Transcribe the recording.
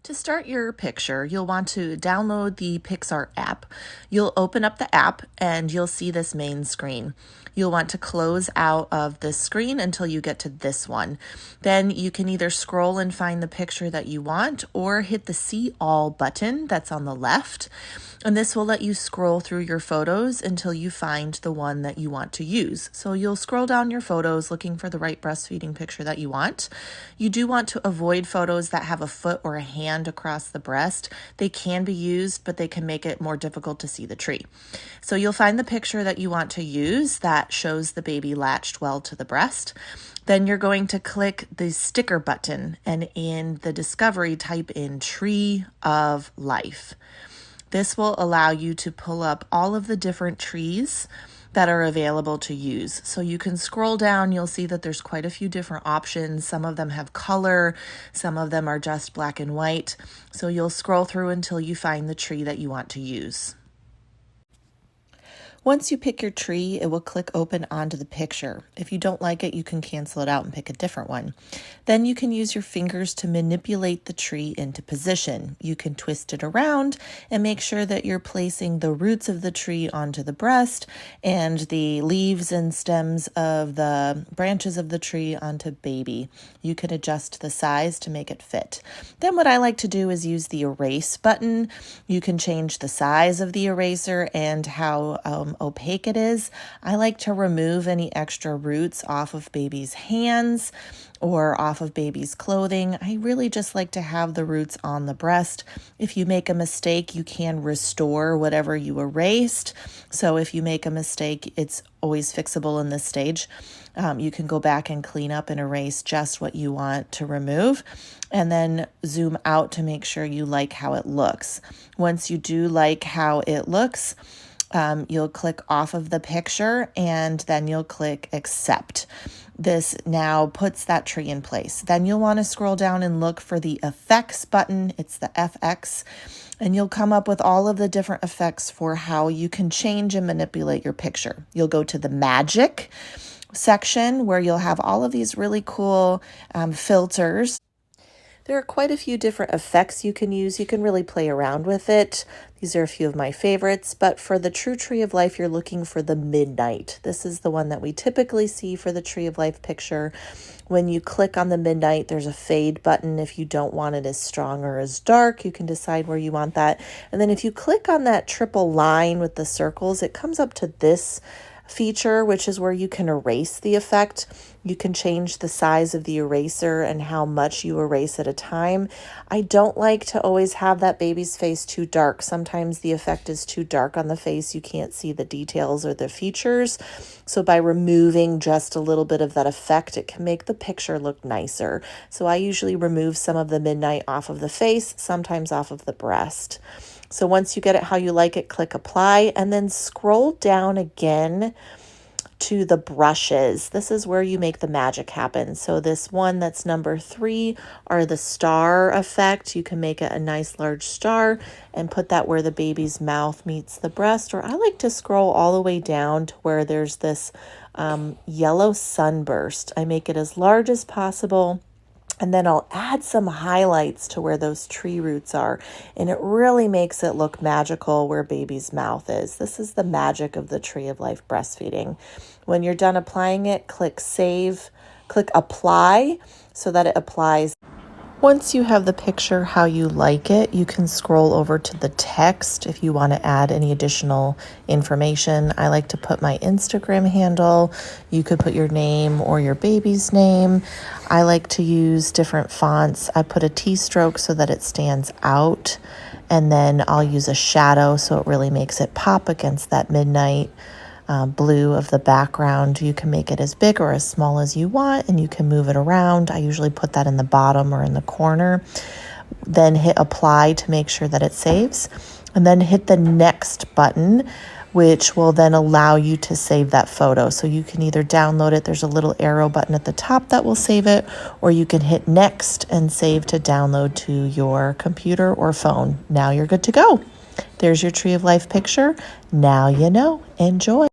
To start your picture, you'll want to download the Picsart app. You'll open up the app and you'll see this main screen. You'll want to close out of this screen until you get to this one. Then you can either scroll and find the picture that you want or hit the See All button that's on the left. And this will let you scroll through your photos until you find the one that you want to use. So you'll scroll down your photos looking for the right breastfeeding picture that you want. You do want to avoid photos that have a foot or a hand across the breast. They can be used, but they can make it more difficult to see the tree. So you'll find the picture that you want to use that shows the baby latched well to the breast. Then you're going to click the sticker button and in the discovery type in Tree of Life. This will allow you to pull up all of the different trees that are available to use. So you can scroll down, you'll see that there's quite a few different options. Some of them have color, some of them are just black and white. So you'll scroll through until you find the tree that you want to use. Once you pick your tree, it will click open onto the picture. If you don't like it, you can cancel it out and pick a different one. Then you can use your fingers to manipulate the tree into position. You can twist it around and make sure that you're placing the roots of the tree onto the breast and the leaves and stems of the branches of the tree onto baby. You can adjust the size to make it fit. Then what I like to do is use the erase button. You can change the size of the eraser and how opaque it is. I like to remove any extra roots off of baby's hands or off of baby's clothing. I really just like to have the roots on the breast. If you make a mistake, you can restore whatever you erased. So if you make a mistake, it's always fixable in this stage. You can go back and clean up and erase just what you want to remove and then zoom out to make sure you like how it looks. Once you do like how it looks, you'll click off of the picture and then you'll click accept. This now puts that tree in place. Then you'll want to scroll down and look for the effects button. It's the FX, and you'll come up with all of the different effects for how you can change and manipulate your picture. You'll go to the magic section where you'll have all of these really cool filters. There are quite a few different effects you can use. You can really play around with it. These are a few of my favorites, but for the true Tree of Life, you're looking for the midnight. This is the one that we typically see for the Tree of Life picture. When you click on the midnight, there's a fade button. If you don't want it as strong or as dark, you can decide where you want that. And then if you click on that triple line with the circles, it comes up to this feature, which is where you can erase the effect. You can change the size of the eraser and how much you erase at a time. I don't like to always have that baby's face too dark. Sometimes the effect is too dark on the face. You can't see the details or the features. So by removing just a little bit of that effect, it can make the picture look nicer. So I usually remove some of the midnight off of the face, sometimes off of the breast. So once you get it how you like it, click apply and then scroll down again to the brushes. This is where you make the magic happen. So this one that's number 3 are the star effect. You can make it a nice large star and put that where the baby's mouth meets the breast. Or I like to scroll all the way down to where there's this yellow sunburst. I make it as large as possible. And then I'll add some highlights to where those tree roots are. And it really makes it look magical where baby's mouth is. This is the magic of the Tree of Life breastfeeding. When you're done applying it, click save, click apply so that it applies. Once you have the picture how you like it, you can scroll over to the text if you want to add any additional information. I like to put my Instagram handle. You could put your name or your baby's name. I like to use different fonts. I put a T-stroke so that it stands out, and then I'll use a shadow so it really makes it pop against that midnight blue of the background. You can make it as big or as small as you want, and you can move it around. I usually put that in the bottom or in the corner. Then hit apply to make sure that it saves, and then hit the next button, which will then allow you to save that photo. So you can either download it, there's a little arrow button at the top that will save it, or you can hit next and save to download to your computer or phone. Now you're good to go. There's your Tree of Life picture. Now you know. Enjoy.